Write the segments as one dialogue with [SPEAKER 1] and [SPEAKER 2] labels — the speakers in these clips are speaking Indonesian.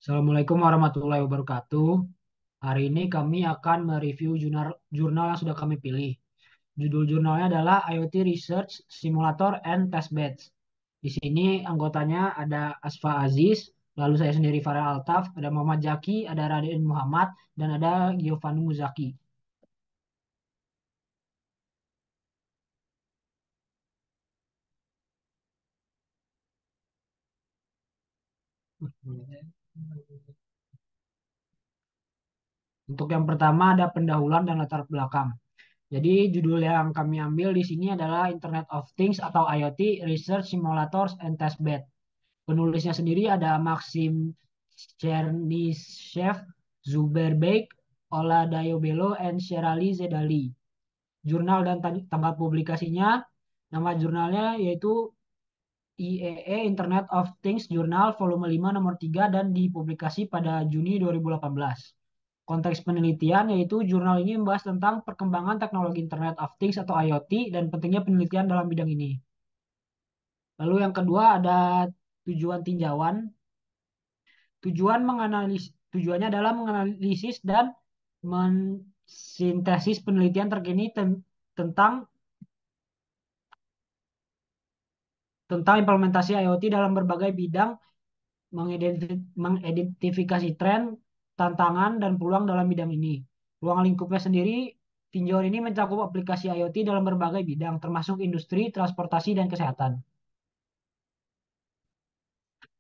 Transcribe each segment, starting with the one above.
[SPEAKER 1] Assalamualaikum warahmatullahi wabarakatuh. Hari ini kami akan mereview jurnal yang sudah kami pilih. Judul jurnalnya adalah IoT Research Simulator and Testbeds. Di sini anggotanya ada Asfa Aziz, lalu saya sendiri Farel Altaf, ada Muhammad Jaki, ada Raden Muhammad, dan ada Giovanni Muzaki. Untuk yang pertama ada pendahuluan dan latar belakang. Jadi judul yang kami ambil di sini adalah Internet of Things atau IoT Research Simulators and Testbed. Penulisnya sendiri ada Maxim Chernyshев, Zubair Bek, Ola Dayobelo, and Sherali Zedali. Jurnal dan tanggal publikasinya, nama jurnalnya yaitu IEE Internet of Things Journal Volume 5 nomor 3 dan dipublikasi pada Juni 2018. Konteks penelitian yaitu jurnal ini membahas tentang perkembangan teknologi Internet of Things atau IoT dan pentingnya penelitian dalam bidang ini. Lalu yang kedua ada tujuan tinjauan. Tujuannya adalah menganalisis dan mensintesis penelitian terkini tentang tentang implementasi IoT dalam berbagai bidang, mengidentifikasi tren, tantangan, dan peluang dalam bidang ini. Ruang lingkupnya sendiri, tinjauan ini mencakup aplikasi IoT dalam berbagai bidang, termasuk industri, transportasi, dan kesehatan.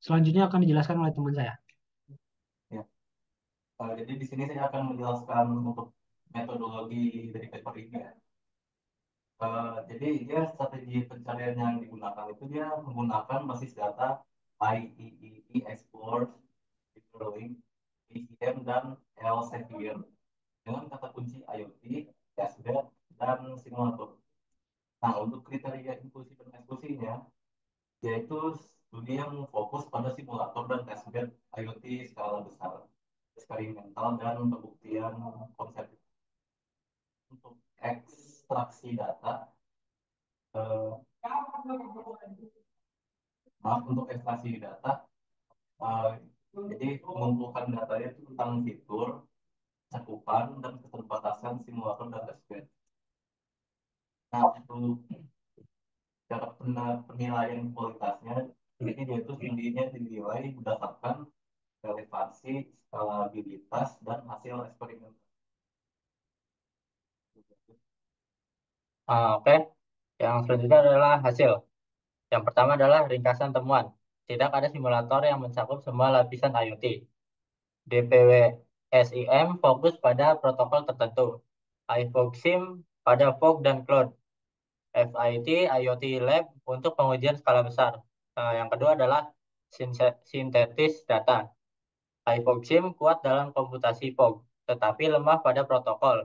[SPEAKER 1] Selanjutnya akan dijelaskan oleh teman saya.
[SPEAKER 2] Ya, jadi di sini saya akan menjelaskan untuk metodologi dari paper ini ya. Jadi dia strategi pencarian yang digunakan itu dia menggunakan basis data IEEE Explore, Link, ECM, dan Elsevier dengan kata kunci IoT, testbed, dan simulator. Nah, untuk kriteria inklusi dan eksklusinya, yaitu studi yang fokus pada simulator dan testbed IoT skala besar, eksperimental, dan pembuktian konsep. Untuk ekstraksi data, eh, maaf untuk ekstraksi data, eh, jadi mengumpulkan datanya itu tentang fitur, cakupan, dan keterbatasan simulator dan testbed. Nah, untuk cara penilaian kualitasnya, jadi dia itu tingginya dinilai berdasarkan relevansi, skalabilitas, dan hasil eksperimen.
[SPEAKER 3] Oke. Yang selanjutnya adalah hasil. Yang pertama adalah ringkasan temuan. Tidak ada simulator yang mencakup semua lapisan IoT. DPW SIM fokus pada protokol tertentu. iFogSim pada fog dan cloud. FIT IoT Lab untuk pengujian skala besar. Yang kedua adalah sintetis data. iFogSim kuat dalam komputasi fog, tetapi lemah pada protokol.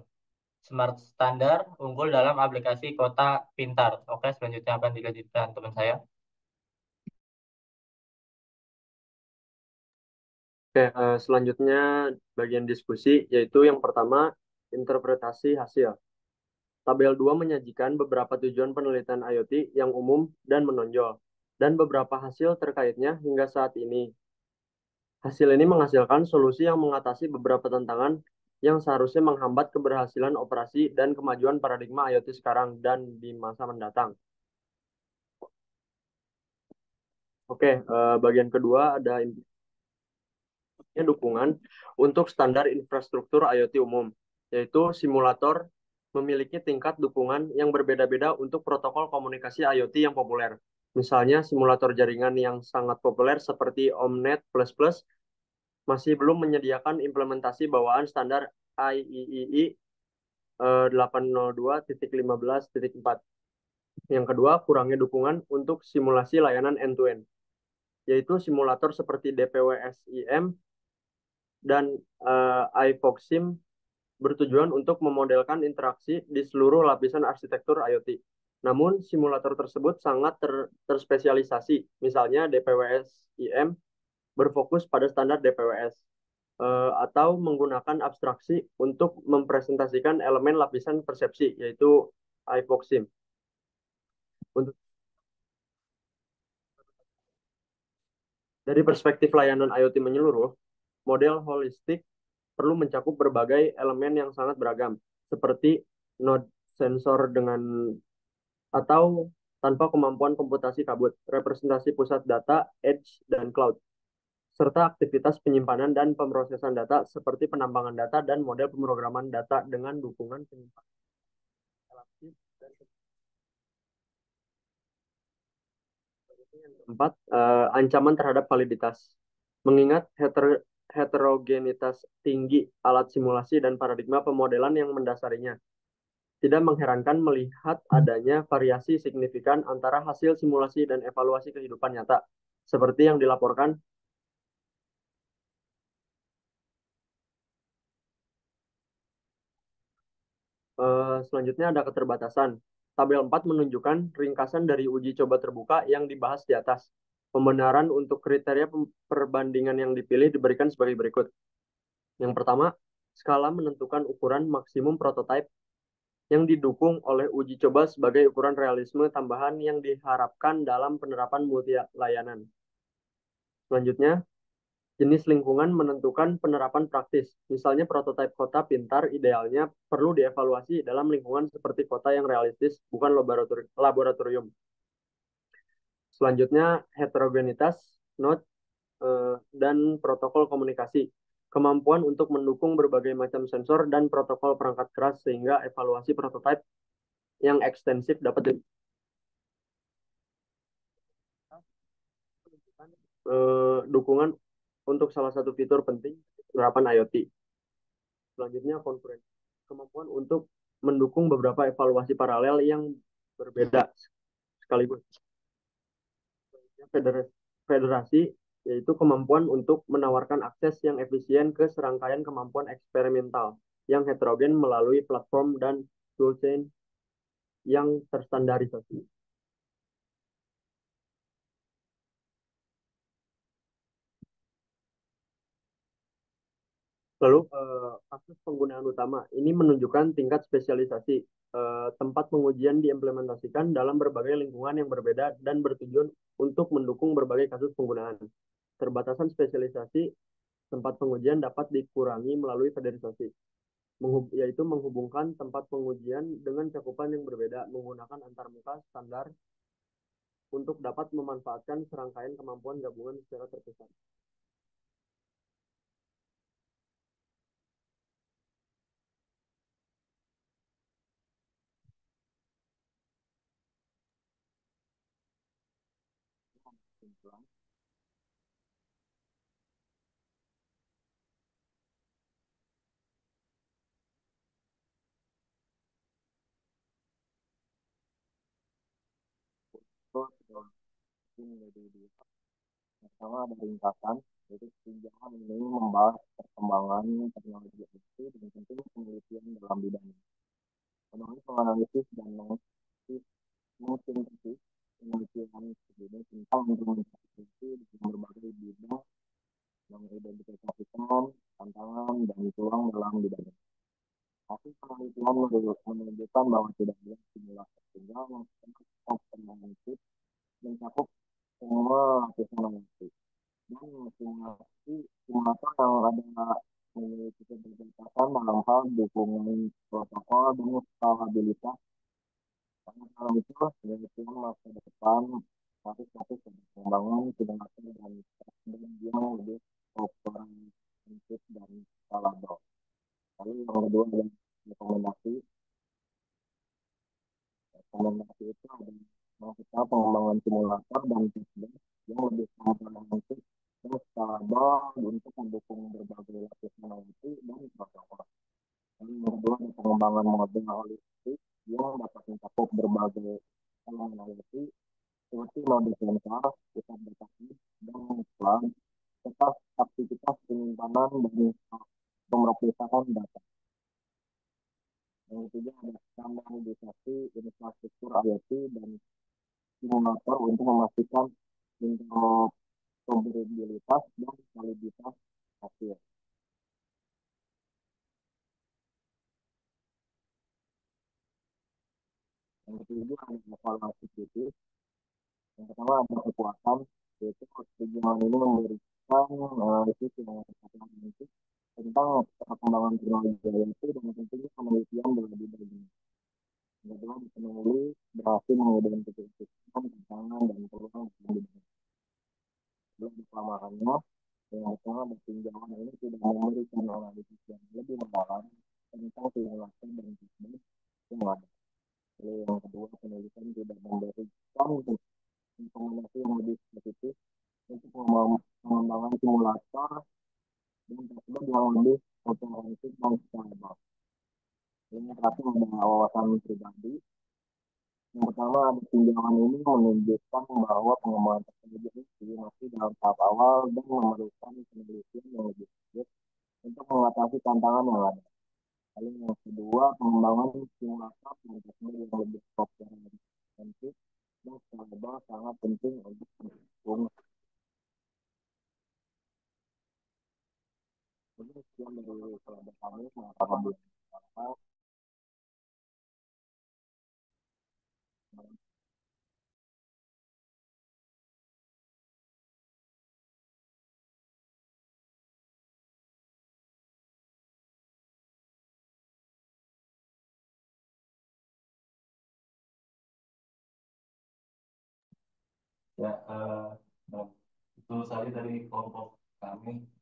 [SPEAKER 3] Smart Standard unggul dalam aplikasi kota pintar. Oke, selanjutnya akan dilanjutkan teman saya.
[SPEAKER 4] Oke, selanjutnya bagian diskusi, yaitu yang pertama, interpretasi hasil. Tabel 2 menyajikan beberapa tujuan penelitian IoT yang umum dan menonjol, dan beberapa hasil terkaitnya hingga saat ini. Hasil ini menghasilkan solusi yang mengatasi beberapa tantangan yang seharusnya menghambat keberhasilan operasi dan kemajuan paradigma IoT sekarang dan di masa mendatang. Oke, bagian kedua ada dukungan untuk standar infrastruktur IoT umum, yaitu simulator memiliki tingkat dukungan yang berbeda-beda untuk protokol komunikasi IoT yang populer. Misalnya, simulator jaringan yang sangat populer seperti Omnet++ masih belum menyediakan implementasi bawaan standar IEEE 802.15.4. Yang kedua, kurangnya dukungan untuk simulasi layanan end-to-end, yaitu simulator seperti DPWSIM dan iFogSim bertujuan untuk memodelkan interaksi di seluruh lapisan arsitektur IoT. Namun, simulator tersebut sangat terspesialisasi. Misalnya, DPWS-IM berfokus pada standar DPWS atau menggunakan abstraksi untuk mempresentasikan elemen lapisan persepsi, yaitu iFogSim. Untuk dari perspektif layanan IoT menyeluruh, Model holistik perlu mencakup berbagai elemen yang sangat beragam, seperti node sensor dengan atau tanpa kemampuan komputasi kabut, representasi pusat data, edge, dan cloud, serta aktivitas penyimpanan dan pemrosesan data seperti penambangan data dan model pemrograman data dengan dukungan penyimpanan relatif dan keempat, ancaman terhadap validitas. Mengingat heterogenitas tinggi alat simulasi dan paradigma pemodelan yang mendasarinya, tidak mengherankan melihat adanya variasi signifikan antara hasil simulasi dan evaluasi kehidupan nyata, seperti yang dilaporkan. Selanjutnya ada keterbatasan. Tabel 4 menunjukkan ringkasan dari uji coba terbuka yang dibahas di atas. Pembenaran untuk kriteria perbandingan yang dipilih diberikan sebagai berikut. Yang pertama, skala menentukan ukuran maksimum prototipe yang didukung oleh uji coba sebagai ukuran realisme tambahan yang diharapkan dalam penerapan multi layanan. Selanjutnya, jenis lingkungan menentukan penerapan praktis. Misalnya prototipe kota pintar idealnya perlu dievaluasi dalam lingkungan seperti kota yang realistis, bukan laboratorium. Selanjutnya, heterogenitas, node, dan protokol komunikasi. Kemampuan untuk mendukung berbagai macam sensor dan protokol perangkat keras sehingga evaluasi prototipe yang ekstensif dapat dukungan untuk salah satu fitur penting penerapan IoT. Selanjutnya, konferensi. Kemampuan untuk mendukung beberapa evaluasi paralel yang berbeda sekaligus. Federasi, yaitu kemampuan untuk menawarkan akses yang efisien ke serangkaian kemampuan eksperimental yang heterogen melalui platform dan toolchain yang terstandarisasi. Lalu kasus penggunaan utama ini menunjukkan tingkat spesialisasi tempat pengujian diimplementasikan dalam berbagai lingkungan yang berbeda dan bertujuan untuk mendukung berbagai kasus penggunaan. Keterbatasan spesialisasi tempat pengujian dapat dikurangi melalui federalisasi, yaitu menghubungkan tempat pengujian dengan cakupan yang berbeda menggunakan antarmuka standar untuk dapat memanfaatkan serangkaian kemampuan gabungan secara terpisah.
[SPEAKER 5] Pertama ada ringkasan, yaitu tunjangan ini membahas perkembangan teknologi IT dan penting penelitian dalam bidangnya. Menulis menganalisis dan mengsintesis penelitian sebelumnya tentang implementasi IT di berbagai bidang, mengidentifikasikan tantangan dan peluang dalam bidangnya. Hasil penelitian menunjukkan bahwa tidak ada simulasi tunggal yang sangat komprehensif mencakup semua lapisan IT. Dan simulator yang ada memiliki keterbatasan dalam hal dukungan protokol dan stabilitas. Karena hal itu, penelitian masa depan harus pengembangan simulator dan yang lebih komprehensif dan skalable. Lalu yang kedua adalah rekomendasi. Rekomendasi itu ada maksudnya pengembangan simulator dan sistem yang lebih komprehensif dan skalable untuk mendukung berbagai lapisan IT dan protokol. Dan yang kedua ada pengembangan model holistik yang dapat mencakup berbagai elemen IoT seperti model sensor, pusat data, dan cloud, serta aktivitas penyimpanan dan pemrosesan data. Yang ketiga ada standarisasi infrastruktur IoT dan simulator untuk memastikan interoperabilitas dan validitas hasil. Yang ketiga ada evaluasi kritis. Yang pertama ada kekuatan, yaitu tujuan ini memberikan analisis yang tepat dan komprehensif tentang perkembangan teknologi IoT dan tentunya penelitian bela diri. Yang kedua, dipenuhi berhasil mengidentifikasikan tantangan dan peluang yang diberikan. Belum kelamarannya, yang pertama, tinjauan ini tidak memberikan analisis yang lebih mendalam tentang simulasi dan teknik yang ada. Lalu yang kedua, penelitian tidak memberikan rekomendasi yang lebih spesifik untuk pengembangan simulator dan teknik yang lebih komprehensif dan scalable. Ini terakhir ada wawasan pribadi. Yang pertama, ada tinjauan ini menunjukkan bahwa pengembangan teknologi ini masih dalam tahap awal dan memerlukan penelitian yang lebih lanjut untuk mengatasi tantangan yang ada. Lalu yang kedua, pengembangan simulator dan teknik yang lebih komprehensif dan scalable sangat penting untuk mendukung. Ini sekian dari kelompok kami, apakah
[SPEAKER 2] Ya, nah, itu saja dari kelompok kami.